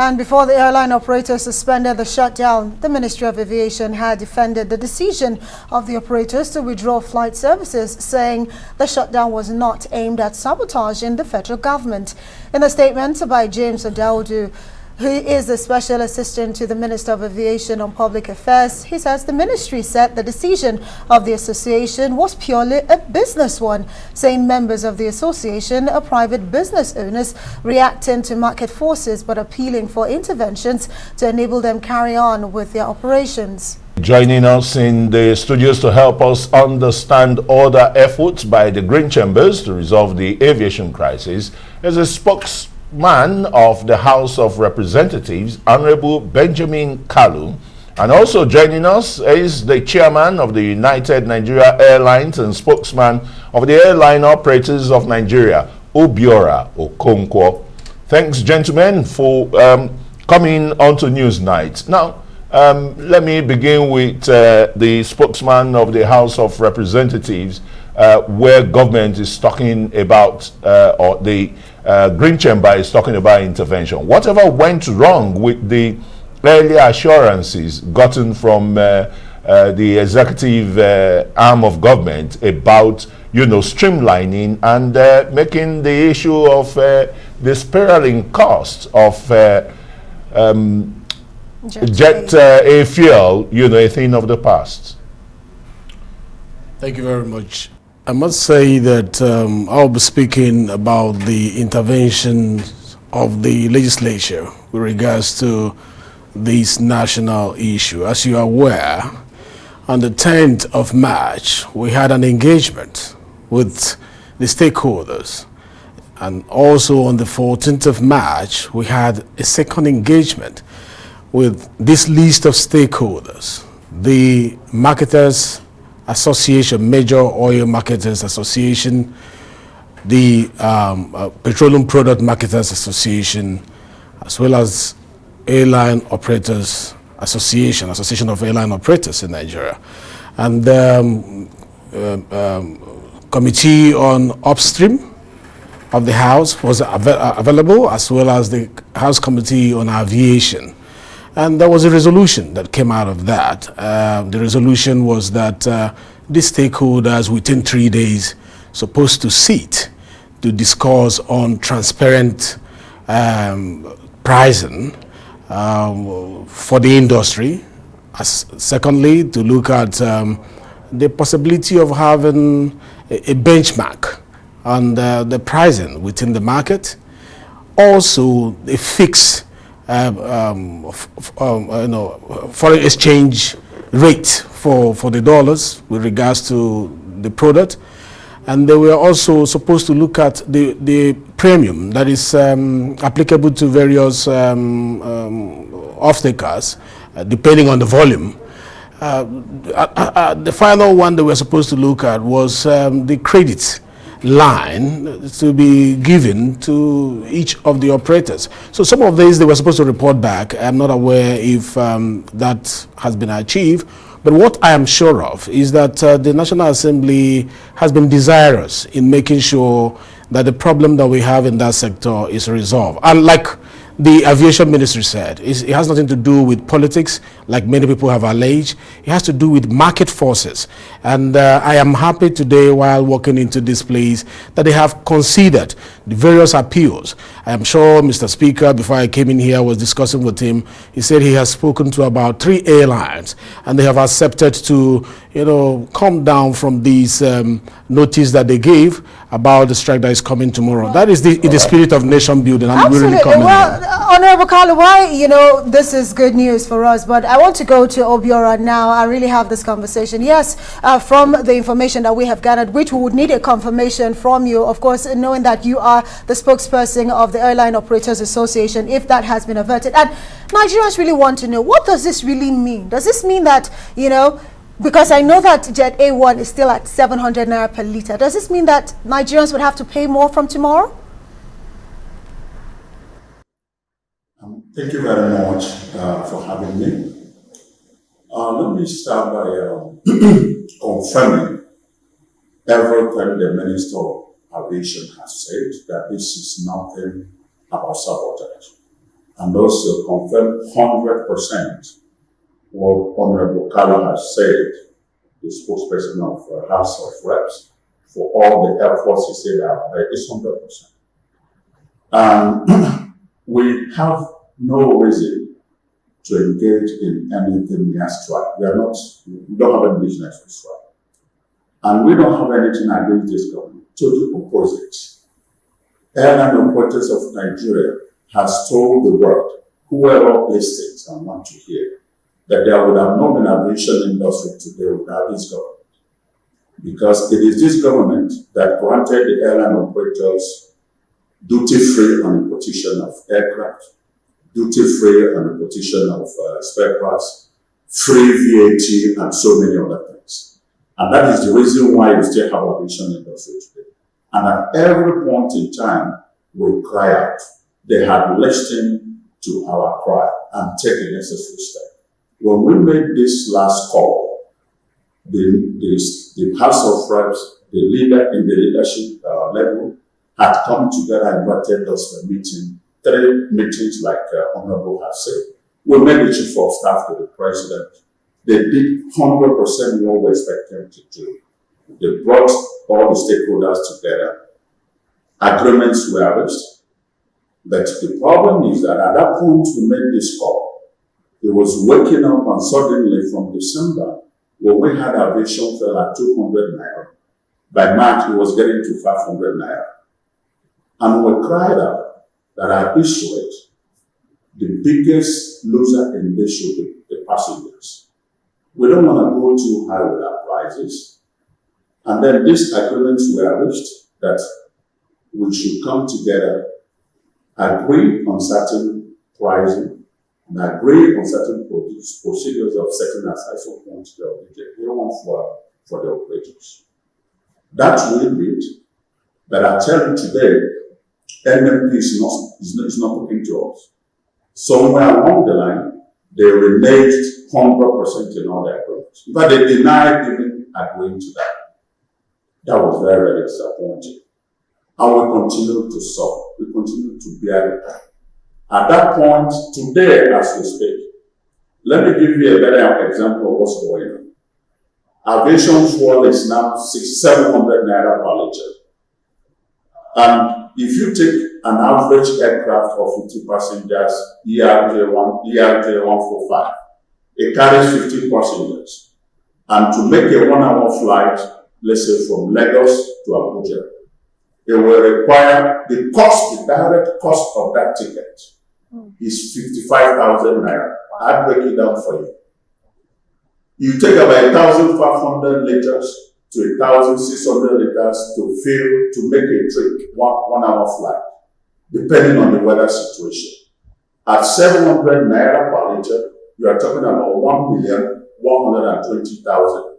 And before the airline operator suspended the shutdown, the Ministry of Aviation had defended the decision of the operators to withdraw flight services, saying the shutdown was not aimed at sabotaging the federal government. In a statement by James Odaudu, who is the Special Assistant to the Minister of Aviation on Public Affairs, he says the ministry said the decision of the association was purely a business one, saying members of the association are private business owners reacting to market forces but appealing for interventions to enable them carry on with their operations. Joining us in the studios to help us understand other efforts by the Green Chambers to resolve the aviation crisis is a spokesman of the House of Representatives, Honorable Benjamin Kalu, and also joining us is the chairman of the United Nigeria Airlines and spokesman of the Airline Operators of Nigeria, OBIORA Okonko. Thanks, gentlemen, for coming on to Newsnight. Now, let me begin with the spokesman of the House of Representatives, where government is talking about, or the Green Chamber is talking about intervention. Whatever went wrong with the earlier assurances gotten from the executive arm of government about, streamlining and making the issue of the spiraling cost of jet a fuel, a thing of the past. Thank you very much. I must say that I'll be speaking about the intervention of the legislature with regards to this national issue. As you are aware, on the 10th of March, we had an engagement with the stakeholders. And also on the 14th of March, we had a second engagement with this list of stakeholders, the Marketers Association, Major Oil Marketers Association, the Petroleum Product Marketers Association, as well as Airline Operators Association, Association of Airline Operators in Nigeria. And Committee on Upstream of the House was available, as well as the House Committee on Aviation. And there was a resolution that came out of that. The resolution was that the stakeholders within 3 days supposed to sit to discuss on transparent pricing for the industry. Secondly, to look at the possibility of having a benchmark on the pricing within the market. Also, a fixed foreign exchange rate for the dollars with regards to the product. And they were also supposed to look at the premium that is applicable to various off-takers, depending on the volume. The final one they were supposed to look at was the credit line to be given to each of the operators. So some of these they were supposed to report back. I'm not aware if that has been achieved, but what I am sure of is that the National Assembly has been desirous in making sure that the problem that we have in that sector is resolved. And like the Aviation Ministry said, it has nothing to do with politics, like many people have alleged. It has to do with market forces. And I am happy today, while walking into this place, that they have considered the various appeals. I am sure Mr. Speaker, before I came in here, I was discussing with him. He said he has spoken to about 3 airlines, and they have accepted to, come down from these notice that they gave about the strike that is coming tomorrow. Well, that is the spirit of nation building, and we really commend them. Honorable Kalu, why, this is good news for us, but I want to go to OBIORA now. I really have this conversation. Yes, from the information that we have gathered, which we would need a confirmation from you, of course, knowing that you are the spokesperson of the Airline Operators Association, if that has been averted. And Nigerians really want to know, what does this really mean? Does this mean that, because I know that Jet A1 is still at 700 naira per litre, does this mean that Nigerians would have to pay more from tomorrow? Thank you very much for having me. Let me start by confirming everything the Minister of Aviation has said, that this is nothing about sabotage. and also confirm 100% what Honorable Kalu has said, the spokesperson of House of Reps, for all the efforts he said is 100%. We have no reason to engage in anything near strike. We don't have any business with strike. And we don't have anything against this government. To the opposite. Airline Operators of Nigeria has told the world, whoever listens and want to hear, that there would have not been aviation industry today without this government. Because it is this government that granted the airline operators duty-free on importation of aircraft, duty-free on importation of spare parts, free VAT, and so many other things. And that is the reason why we still have aviation industry today. And at every point in time, we cry out. They have listened to our cry and taken the necessary step. When we made this last call, the House of Reps, the leader in the leadership level, had come together and invited us for a meeting, 3 meetings like Honorable has said. We made the Chief of Staff to the President. They did 100% what we expected them to do. They brought all the stakeholders together. Agreements were reached. But the problem is that at that point we made this call, it was waking up and suddenly from December, when we had aviation fell at 200 naira, by March it was getting to 500 naira. And we cried out that at this rate, the biggest loser in this should be the passengers. We don't want to go too high with our prices. And then these agreements were reached that we should come together, agree on certain pricing, and agree on certain procedures of setting aside some funds for the operators. That will be it. But I tell you today, NMP is not looking to us. Somewhere along the line, they reneged 100% in all their agreements. In fact, they denied even agreeing to that. That was very, very disappointing. And we continue to suffer. We continue to bear the pain. At that point, today, as we speak, let me give you a better example of what's going on. Aviation fuel is now 700 naira per liter. And if you take an average aircraft of 50 passengers, ERJ145, it carries 50 passengers. And to make a 1-hour flight, let's say from Lagos to Abuja, it will require the direct cost of that ticket is 55,000 naira. I break it down for you. You take about 1,500 liters to 1,600 liters to fill, to make a trip, 1 hour flight, depending on the weather situation. At 700 naira per liter, you are talking about 1,120,000.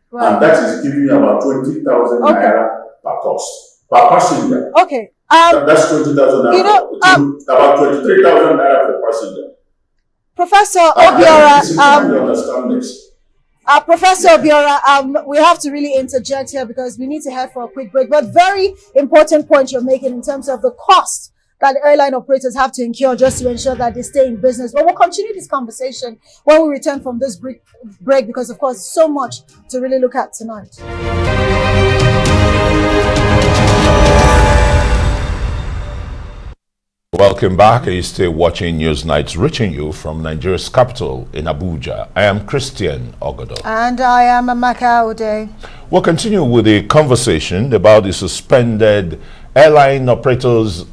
Right. And that is giving you about 20,000 naira per cost, per passenger. Okay. That's 20,000 naira. About 23,000 naira per passenger. Professor OBIORA, understand this. Professor OBIORA, we have to really interject here because we need to head for a quick break. But very important point you're making in terms of the cost that the airline operators have to incur just to ensure that they stay in business. But we'll continue this conversation when we return from this break because, of course, so much to really look at tonight. Welcome back. You're still watching News Nights, reaching you from Nigeria's capital in Abuja. I am Christian Ogodo. And I am Amaka Ode. We'll continue with the conversation about the suspended airline operators'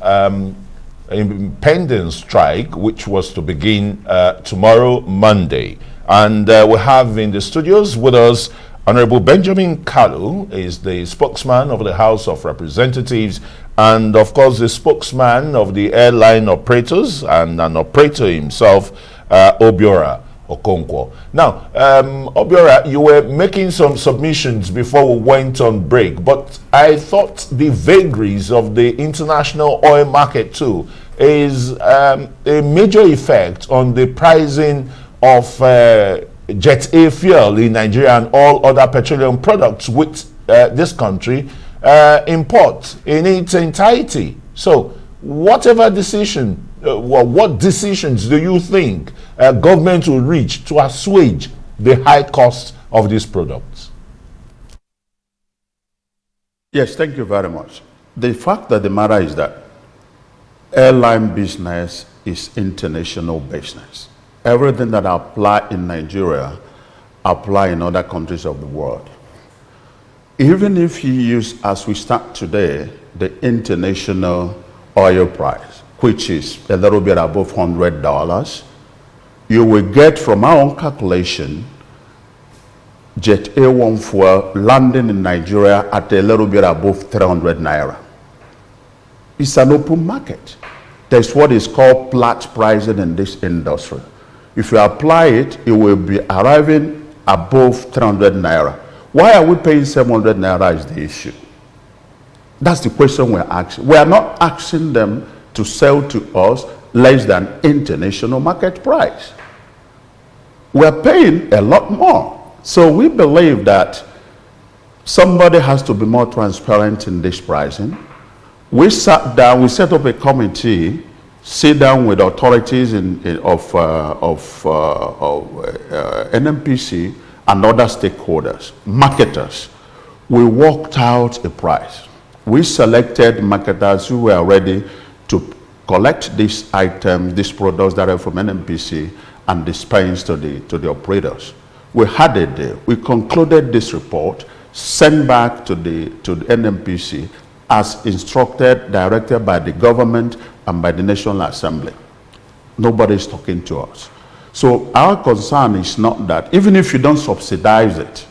impending strike, which was to begin tomorrow, Monday. And we have in the studios with us Honorable Benjamin Kalu, is the spokesman of the House of Representatives, and of course the spokesman of the airline operators and an operator himself, OBIORA Okonko. Now, OBIORA, you were making some submissions before we went on break, but I thought the vagaries of the international oil market too is a major effect on the pricing of jet A fuel in Nigeria and all other petroleum products which this country imports in its entirety. So whatever decision what decisions do you think government will reach to assuage the high cost of these products? Yes, thank you very much. The fact of the matter is that airline business is international business. Everything that apply in Nigeria apply in other countries of the world. Even if you use, as we start today, the international oil price, which is a little bit above $100, you will get from our own calculation Jet A1 fuel landing in Nigeria at a little bit above 300 naira. It's an open market. There's what is called flat pricing in this industry. If you apply it, it will be arriving above 300 naira. Why are we paying 700 naira is the issue. That's the question we're asking. We are not asking them to sell to us less than international market price. We're paying a lot more. So we believe that somebody has to be more transparent in this pricing. We sat down, we set up a committee, sit down with authorities of NNPC and other stakeholders, marketers. We worked out a price. We selected marketers who were ready to collect these items, these products that are from NNPC and dispense to the operators. We had a day. We concluded this report, sent back to the NNPC as instructed, directed by the government and by the National Assembly. Nobody is talking to us. So our concern is not that, even if you don't subsidize it,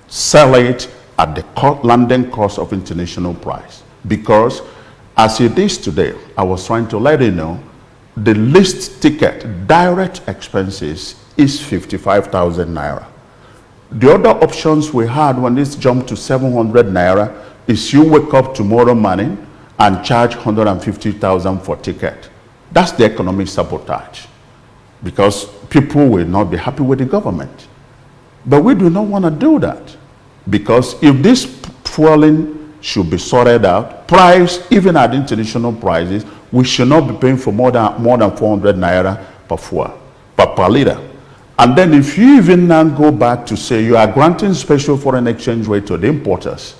sell it at the landing cost of international price. Because as it is today, I was trying to let you know, the least ticket, direct expenses is 55,000 naira. The other options we had when this jumped to 700 naira is you wake up tomorrow morning and charge 150,000 for ticket. That's the economic sabotage, because people will not be happy with the government. But we do not want to do that, because if this fueling should be sorted out, price, even at international prices, we should not be paying for more than 400 naira per fuel, per liter. And then if you even now go back to say you are granting special foreign exchange rate to the importers,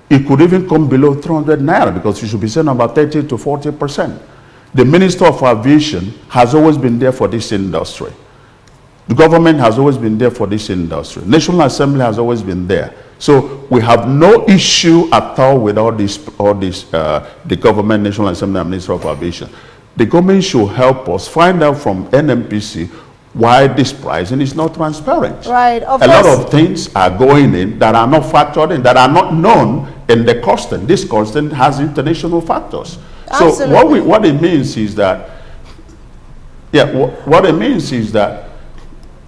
it could even come below 300 naira, because you should be saying about 30 to 40%. The Minister of Aviation has always been there for this industry. The government has always been there for this industry. National Assembly has always been there. So we have no issue at all with the government, National Assembly and Minister of Aviation. The government should help us find out from NNPC why this pricing is not transparent. Right. A lot of things are going in that are not factored in, that are not known in the costing. This costing has international factors. Absolutely. So what it means is that, what it means is that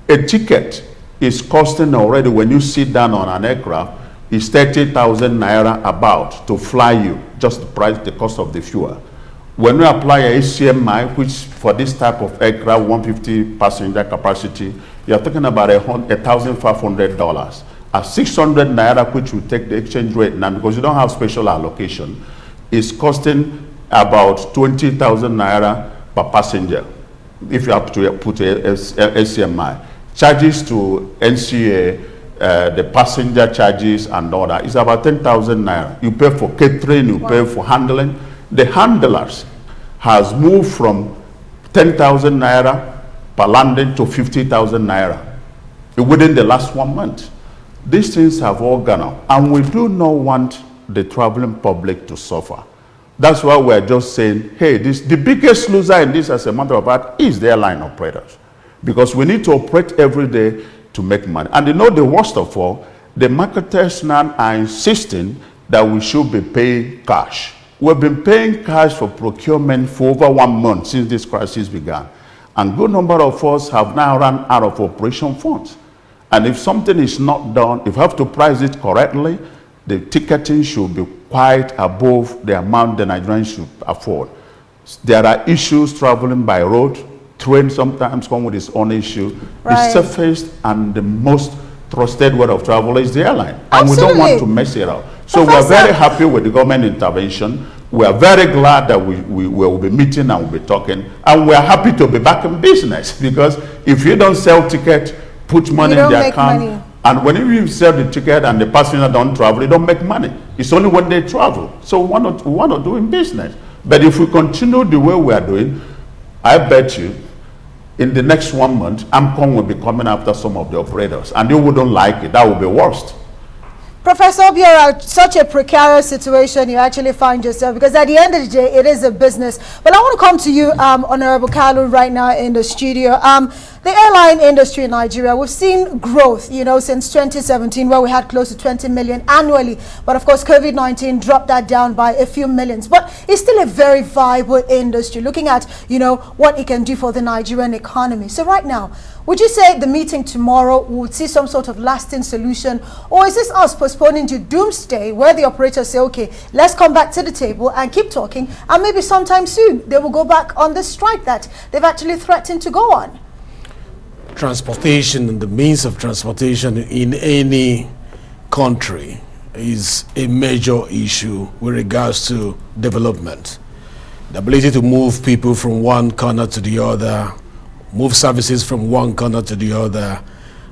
a ticket is costing already, when you sit down on an aircraft, is 30,000 naira about to fly you, just the cost of the fuel. When we apply a ACMI, which for this type of aircraft, 150 passenger capacity, you're talking about $1,500. At 600 naira, which will take the exchange rate now, because you don't have special allocation, is costing about 20,000 naira per passenger, if you have to put a ACMI. Charges to NCA, the passenger charges and all that, is about 10,000 naira. You pay for catering, you pay for handling. The handlers has moved from 10,000 naira per landing to 50,000 naira within the last 1 month. These things have all gone up, and we do not want the traveling public to suffer. That's why we're just saying, hey, the biggest loser in this, as a matter of fact, is the airline operators, because we need to operate every day to make money. And you know, the worst of all, the marketers now are insisting that we should be paying cash. We've been paying cash for procurement for over 1 month since this crisis began. And a good number of us have now run out of operation funds. And if something is not done, if you have to price it correctly, the ticketing should be quite above the amount the Nigerians should afford. There are issues traveling by road. Train sometimes come with its own issue. Right. The safest and the most trusted way of travel is the airline. Absolutely. And we don't want to mess it up. So we're very happy with the government intervention. We are very glad that we will be meeting and we'll be talking. And we're happy to be back in business, because if you don't sell tickets, put money in the account, and when you sell the ticket and the passenger don't travel, you don't make money. It's only when they travel. So we want to do in business. But if we continue the way we are doing, I bet you in the next 1 month, AMCON will be coming after some of the operators, and you wouldn't like it. That would be worst. Professor OBIORA, such a precarious situation you actually find yourself, because at the end of the day, it is a business. But I want to come to you, Honorable Kalu, right now in the studio. The airline industry in Nigeria, we've seen growth, you know, since 2017, where we had close to 20 million annually. But of course, COVID-19 dropped that down by a few millions. But it's still a very viable industry, looking at, you know, what it can do for the Nigerian economy. So right now, would you say the meeting tomorrow would see some sort of lasting solution? Or is this us postponing to doomsday, where the operators say, okay, let's come back to the table and keep talking, and maybe sometime soon they will go back on the strike that they've actually threatened to go on? Transportation and the means of transportation in any country is a major issue with regards to development. The ability to move people from one corner to the other, move services from one corner to the other,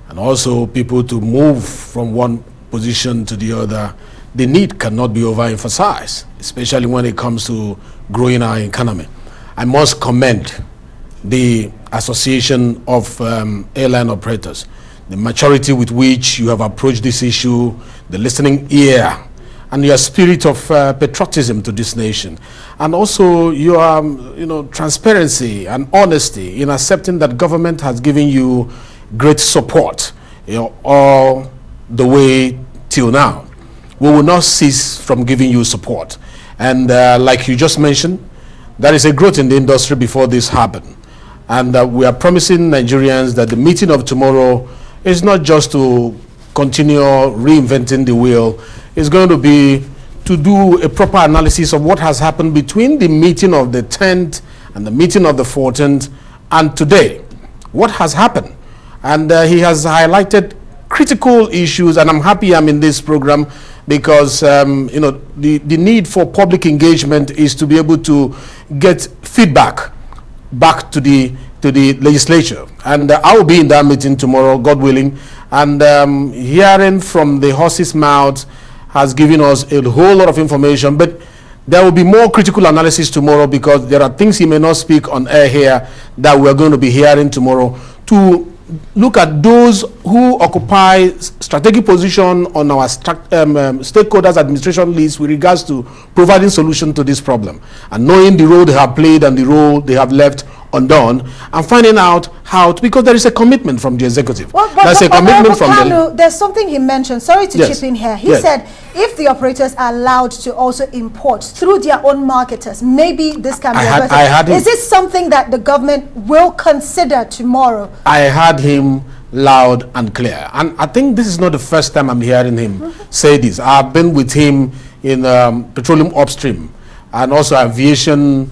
and also people to move from one position to the other. The need cannot be overemphasized, especially when it comes to growing our economy. I must commend the Association of Airline Operators, the maturity with which you have approached this issue, the listening ear, and your spirit of patriotism to this nation, and also your transparency and honesty in accepting that government has given you great support, all the way till now. We will not cease from giving you support, and like you just mentioned, there is a growth in the industry before this happened. And we are promising Nigerians that the meeting of tomorrow is not just to continue reinventing the wheel. It's going to be to do a proper analysis of what has happened between the meeting of the 10th and the meeting of the 14th and today. What has happened? And he has highlighted critical issues, and I'm happy I'm in this program because the need for public engagement is to be able to get feedback back to the legislature, and I will be in that meeting tomorrow, God willing, and hearing from the horse's mouth has given us a whole lot of information. But there will be more critical analysis tomorrow, because there are things he may not speak on air here that we're going to be hearing tomorrow, to look at those who occupy strategic position on our stakeholders administration list with regards to providing solution to this problem, and knowing the role they have played and the role they have left undone, and finding out how to, because there is a commitment from the executive. There's a commitment from Kalu, there's something he mentioned, sorry to chip in here. He said if the operators are allowed to also import through their own marketers, maybe this can be better. Is this something that the government will consider tomorrow? I had him loud and clear, and I think this is not the first time I'm hearing him say this. I've been with him in petroleum upstream and also aviation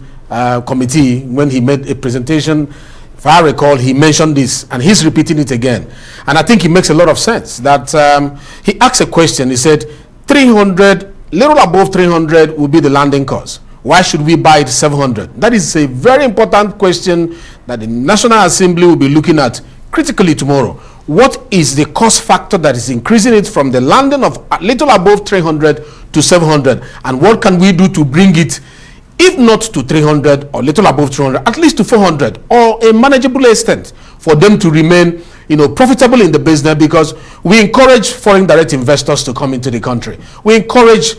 committee when he made a presentation. If I recall, he mentioned this, and he's repeating it again. And I think it makes a lot of sense that he asked a question. He said 300, little above 300 will be the landing cost. Why should we buy it 700? That is a very important question that the National Assembly will be looking at critically tomorrow. What is the cost factor that is increasing it from the landing of a little above 300 to 700? And what can we do to bring it, if not to 300 or little above 300, at least to 400, or a manageable extent for them to remain profitable in the business? Because we encourage foreign direct investors to come into the country. We encourage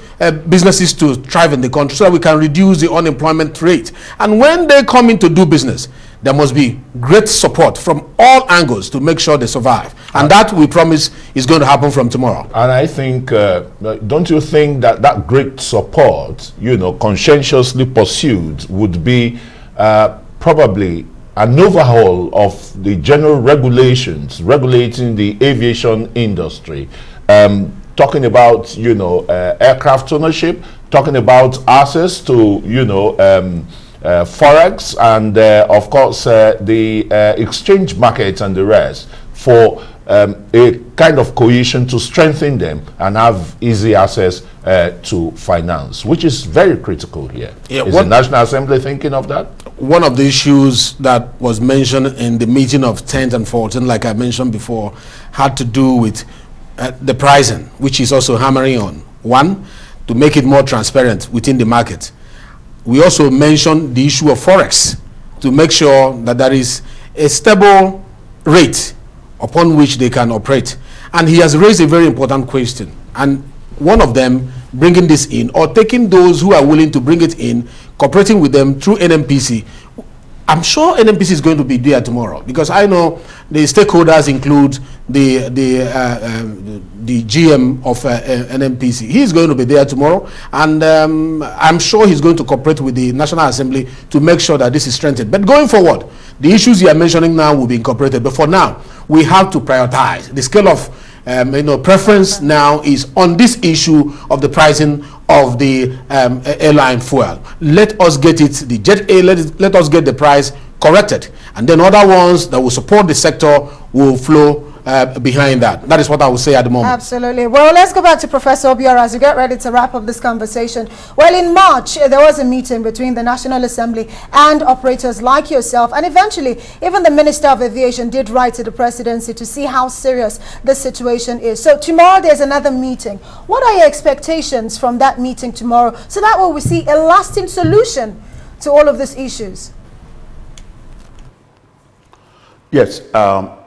businesses to thrive in the country so that we can reduce the unemployment rate. And when they come in to do business, there must be great support from all angles to make sure they survive. And that, we promise, is going to happen from tomorrow. And I think, don't you think that that great support, conscientiously pursued, would be probably an overhaul of the general regulations regulating the aviation industry, talking about aircraft ownership, talking about access to forex, and of course the exchange markets and the rest, for a kind of cohesion to strengthen them and have easy access to finance, which is very critical here. Yeah, is the National Assembly thinking of that? One of the issues that was mentioned in the meeting of 10th and 14th, like I mentioned before, had to do with the pricing, which is also hammering on. One, to make it more transparent within the market. We also mentioned the issue of forex, to make sure that there is a stable rate upon which they can operate. And he has raised a very important question. And one of them, bringing this in, or taking those who are willing to bring it in, cooperating with them through NMPC. I'm sure NMPC is going to be there tomorrow, because I know the stakeholders include the GM of NMPC. He's going to be there tomorrow, and I'm sure he's going to cooperate with the National Assembly to make sure that this is strengthened. But going forward, the issues you are mentioning now will be incorporated. But for now, we have to prioritize. The scale of preference now is on this issue of the pricing of the airline fuel. Let us get it, the Jet A, let us get the price corrected, and then other ones that will support the sector will flow behind that. That is what I would say at the moment. Absolutely. Well, let's go back to Professor Obiora as we get ready to wrap up this conversation. Well, in March, there was a meeting between the National Assembly and operators like yourself, and eventually, even the Minister of Aviation did write to the presidency to see how serious the situation is. So tomorrow, there's another meeting. What are your expectations from that meeting tomorrow, so that way we see a lasting solution to all of these issues? Yes,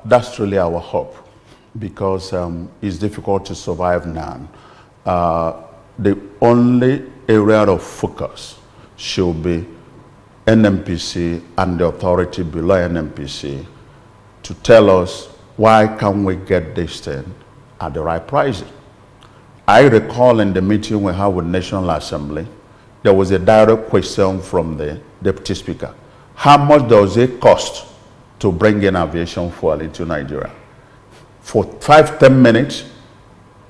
that's really our hope, because it's difficult to survive now. The only area of focus should be NMPC and the authority below NMPC to tell us why can't we get this thing at the right pricing. I recall in the meeting we had with National Assembly, there was a direct question from the Deputy Speaker. How much does it cost to bring in aviation fuel into Nigeria? For 5-10 minutes,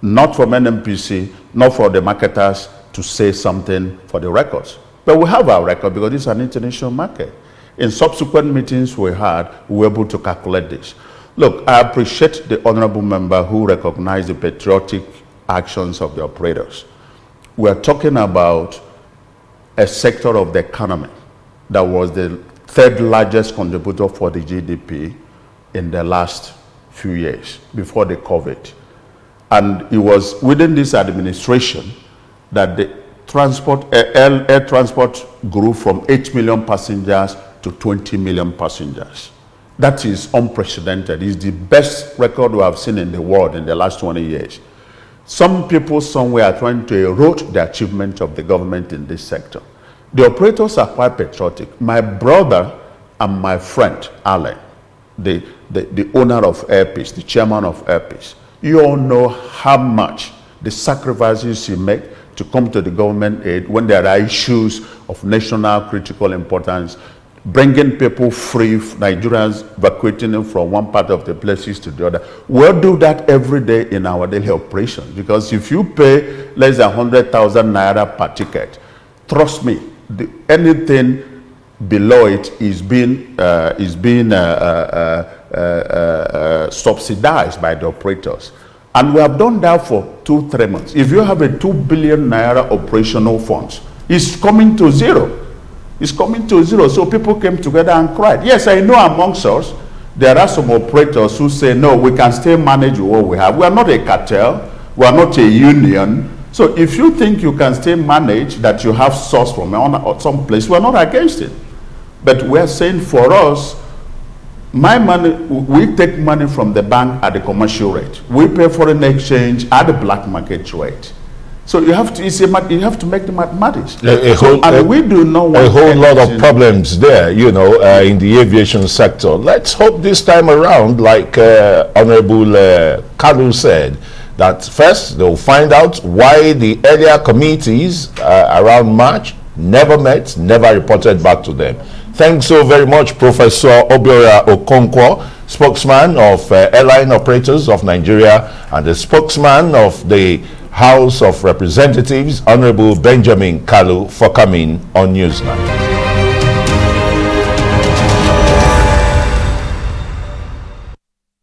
not from NMPC, not for the marketers to say something for the records. But we have our record because it's an international market. In subsequent meetings we had, we were able to calculate this. Look, I appreciate the honorable member who recognized the patriotic actions of the operators. We're talking about a sector of the economy that was the third largest contributor for the GDP in the last few years before the COVID. And it was within this administration that the air transport grew from 8 million passengers to 20 million passengers. That is unprecedented. It's the best record we have seen in the world in the last 20 years. Some people somewhere are trying to erode the achievement of the government in this sector. The operators are quite patriotic. My brother and my friend, Airline, the owner of Airpeace, the chairman of Airpeace, you all know how much the sacrifices you make to come to the government aid when there are issues of national critical importance, bringing people free, Nigerians evacuating them from one part of the places to the other. We'll do that every day in our daily operations, because if you pay less than 100,000 naira per ticket, trust me, anything below it is being subsidized by the operators. And we have done that for 2-3 months. If you have a 2 billion naira operational funds, it's coming to zero. It's coming to zero. So people came together and cried. Yes, I know amongst us, there are some operators who say, no, we can still manage what we have. We are not a cartel. We are not a union. So if you think you can still manage that you have source from some place, we're not against it. But we're saying for us, my money, we take money from the bank at the commercial rate. We pay foreign exchange at the black market rate. So you have to, you have to make the mathematics. We do not want a whole lot of problems there, you know, in the aviation sector. Let's hope this time around, like Honorable Kalu said, that first they'll find out why the earlier committees around March never met, never reported back to them. Thanks so very much, Professor OBIORA Okonko, spokesman of Airline Operators of Nigeria and the spokesman of the House of Representatives, Honorable Benjamin Kalu, for coming on Newsnight.